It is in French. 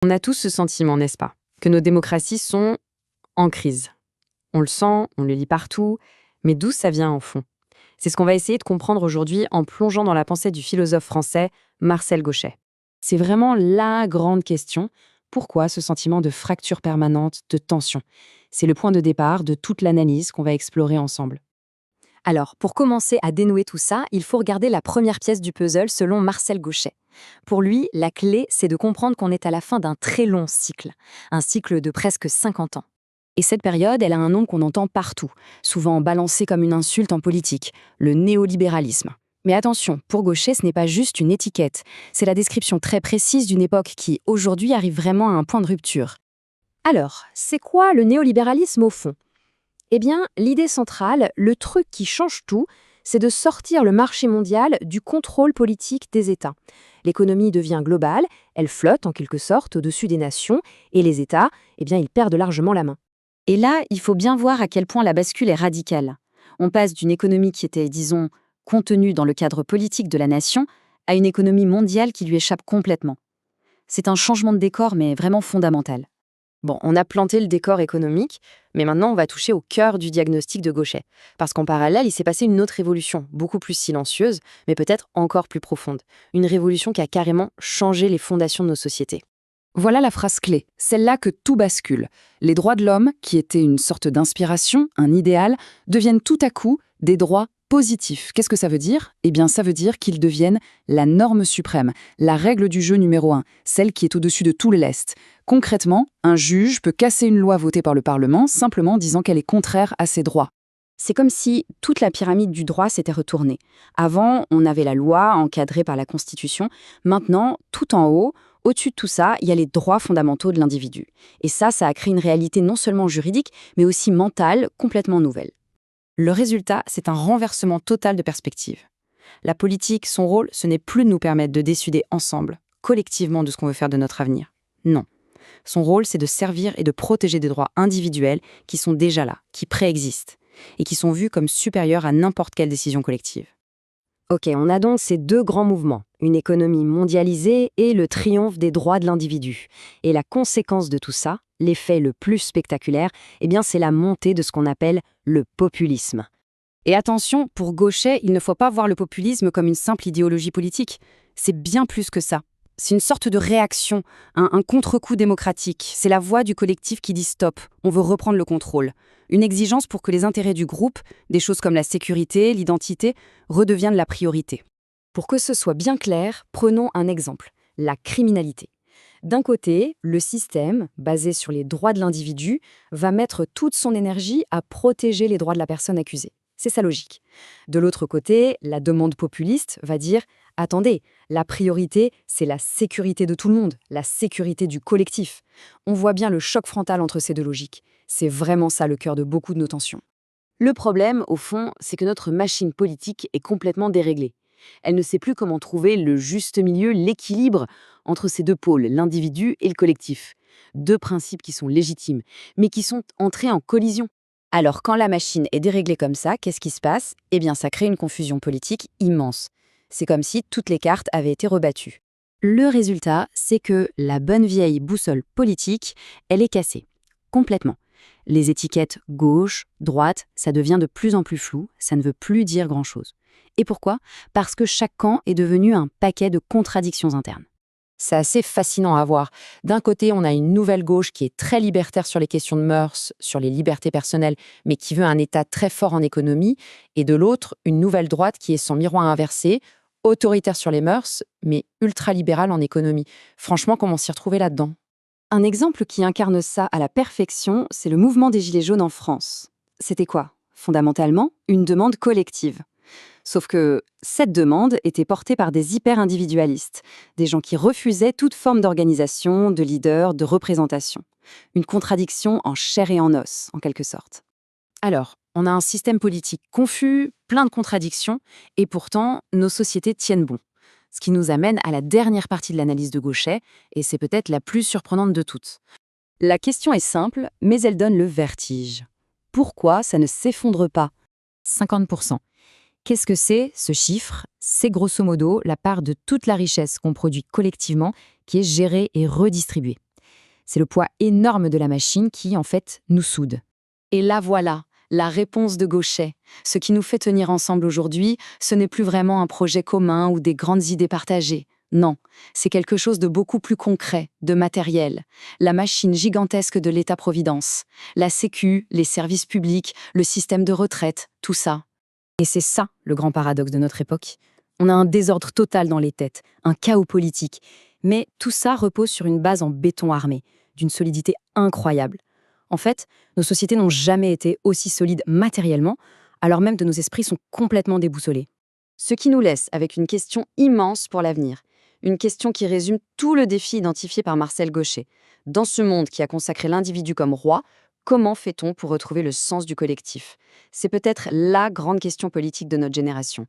On a tous ce sentiment, n'est-ce pas, que nos démocraties sont en crise. On le sent, on le lit partout, mais d'où ça vient au fond? C'est ce qu'on va essayer de comprendre aujourd'hui en plongeant dans la pensée du philosophe français Marcel Gauchet. C'est vraiment la grande question. Pourquoi ce sentiment de fracture permanente, de tension? C'est le point de départ de toute l'analyse qu'on va explorer ensemble. Alors, pour commencer à dénouer tout ça, il faut regarder la première pièce du puzzle selon Marcel Gauchet. Pour lui, la clé, c'est de comprendre qu'on est à la fin d'un très long cycle, un cycle de presque 50 ans. Et cette période, elle a un nom qu'on entend partout, souvent balancé comme une insulte en politique, le néolibéralisme. Mais attention, pour Gauchet, ce n'est pas juste une étiquette, c'est la description très précise d'une époque qui, aujourd'hui, arrive vraiment à un point de rupture. Alors, c'est quoi le néolibéralisme au fond? Eh bien, l'idée centrale, le truc qui change tout, c'est de sortir le marché mondial du contrôle politique des États. L'économie devient globale, elle flotte en quelque sorte au-dessus des nations, et les États, eh bien, ils perdent largement la main. Et là, il faut bien voir à quel point la bascule est radicale. On passe d'une économie qui était, disons, contenue dans le cadre politique de la nation, à une économie mondiale qui lui échappe complètement. C'est un changement de décor, mais vraiment fondamental. Bon, on a planté le décor économique, mais maintenant on va toucher au cœur du diagnostic de Gauchet. Parce qu'en parallèle, il s'est passé une autre révolution, beaucoup plus silencieuse, mais peut-être encore plus profonde. Une révolution qui a carrément changé les fondations de nos sociétés. Voilà la phrase clé, celle-là que tout bascule. Les droits de l'homme, qui étaient une sorte d'inspiration, un idéal, deviennent tout à coup des droits positifs. Qu'est-ce que ça veut dire? Eh bien, ça veut dire qu'ils deviennent la norme suprême, la règle du jeu numéro 1, celle qui est au-dessus de tout le lest. Concrètement, un juge peut casser une loi votée par le Parlement simplement en disant qu'elle est contraire à ses droits. C'est comme si toute la pyramide du droit s'était retournée. Avant, on avait la loi encadrée par la Constitution. Maintenant, tout en haut, au-dessus de tout ça, il y a les droits fondamentaux de l'individu. Et ça a créé une réalité non seulement juridique, mais aussi mentale, complètement nouvelle. Le résultat, c'est un renversement total de perspective. La politique, son rôle, ce n'est plus de nous permettre de décider ensemble, collectivement, de ce qu'on veut faire de notre avenir. Non. Son rôle, c'est de servir et de protéger des droits individuels qui sont déjà là, qui préexistent, et qui sont vus comme supérieurs à n'importe quelle décision collective. Ok, on a donc ces deux grands mouvements, une économie mondialisée et le triomphe des droits de l'individu. Et la conséquence de tout ça, l'effet le plus spectaculaire, eh bien c'est la montée de ce qu'on appelle le populisme. Et attention, pour Gauchet, il ne faut pas voir le populisme comme une simple idéologie politique. C'est bien plus que ça. C'est une sorte de réaction, un contre-coup démocratique. C'est la voix du collectif qui dit stop, on veut reprendre le contrôle. Une exigence pour que les intérêts du groupe, des choses comme la sécurité, l'identité, redeviennent la priorité. Pour que ce soit bien clair, prenons un exemple, la criminalité. D'un côté, le système, basé sur les droits de l'individu, va mettre toute son énergie à protéger les droits de la personne accusée. C'est sa logique. De l'autre côté, la demande populiste va dire « Attendez, la priorité, c'est la sécurité de tout le monde, la sécurité du collectif. » On voit bien le choc frontal entre ces deux logiques. C'est vraiment ça le cœur de beaucoup de nos tensions. Le problème, au fond, c'est que notre machine politique est complètement déréglée. Elle ne sait plus comment trouver le juste milieu, l'équilibre entre ces deux pôles, l'individu et le collectif. Deux principes qui sont légitimes, mais qui sont entrés en collision. Alors quand la machine est déréglée comme ça, qu'est-ce qui se passe? Eh bien ça crée une confusion politique immense. C'est comme si toutes les cartes avaient été rebattues. Le résultat, c'est que la bonne vieille boussole politique, elle est cassée. Complètement. Les étiquettes gauche, droite, ça devient de plus en plus flou, ça ne veut plus dire grand-chose. Et pourquoi? Parce que chaque camp est devenu un paquet de contradictions internes. C'est assez fascinant à voir. D'un côté, on a une nouvelle gauche qui est très libertaire sur les questions de mœurs, sur les libertés personnelles, mais qui veut un État très fort en économie. Et de l'autre, une nouvelle droite qui est son miroir inversé, autoritaire sur les mœurs, mais ultralibérale en économie. Franchement, comment s'y retrouver là-dedans? Un exemple qui incarne ça à la perfection, c'est le mouvement des Gilets jaunes en France. C'était quoi? Fondamentalement, une demande collective. Sauf que cette demande était portée par des hyper-individualistes, des gens qui refusaient toute forme d'organisation, de leader, de représentation. Une contradiction en chair et en os, en quelque sorte. Alors, on a un système politique confus, plein de contradictions, et pourtant, nos sociétés tiennent bon. Ce qui nous amène à la dernière partie de l'analyse de Gauchet, et c'est peut-être la plus surprenante de toutes. La question est simple, mais elle donne le vertige. Pourquoi ça ne s'effondre pas? 50%. Qu'est-ce que c'est, ce chiffre? C'est grosso modo la part de toute la richesse qu'on produit collectivement qui est gérée et redistribuée. C'est le poids énorme de la machine qui, en fait, nous soude. Et là voilà, la réponse de Gauchet. Ce qui nous fait tenir ensemble aujourd'hui, ce n'est plus vraiment un projet commun ou des grandes idées partagées. Non, c'est quelque chose de beaucoup plus concret, de matériel. La machine gigantesque de l'État-providence. La Sécu, les services publics, le système de retraite, tout ça. Et c'est ça, le grand paradoxe de notre époque. On a un désordre total dans les têtes, un chaos politique. Mais tout ça repose sur une base en béton armé, d'une solidité incroyable. En fait, nos sociétés n'ont jamais été aussi solides matériellement, alors même que nos esprits sont complètement déboussolés. Ce qui nous laisse avec une question immense pour l'avenir. Une question qui résume tout le défi identifié par Marcel Gauchet. Dans ce monde qui a consacré l'individu comme roi, comment fait-on pour retrouver le sens du collectif? C'est peut-être la grande question politique de notre génération.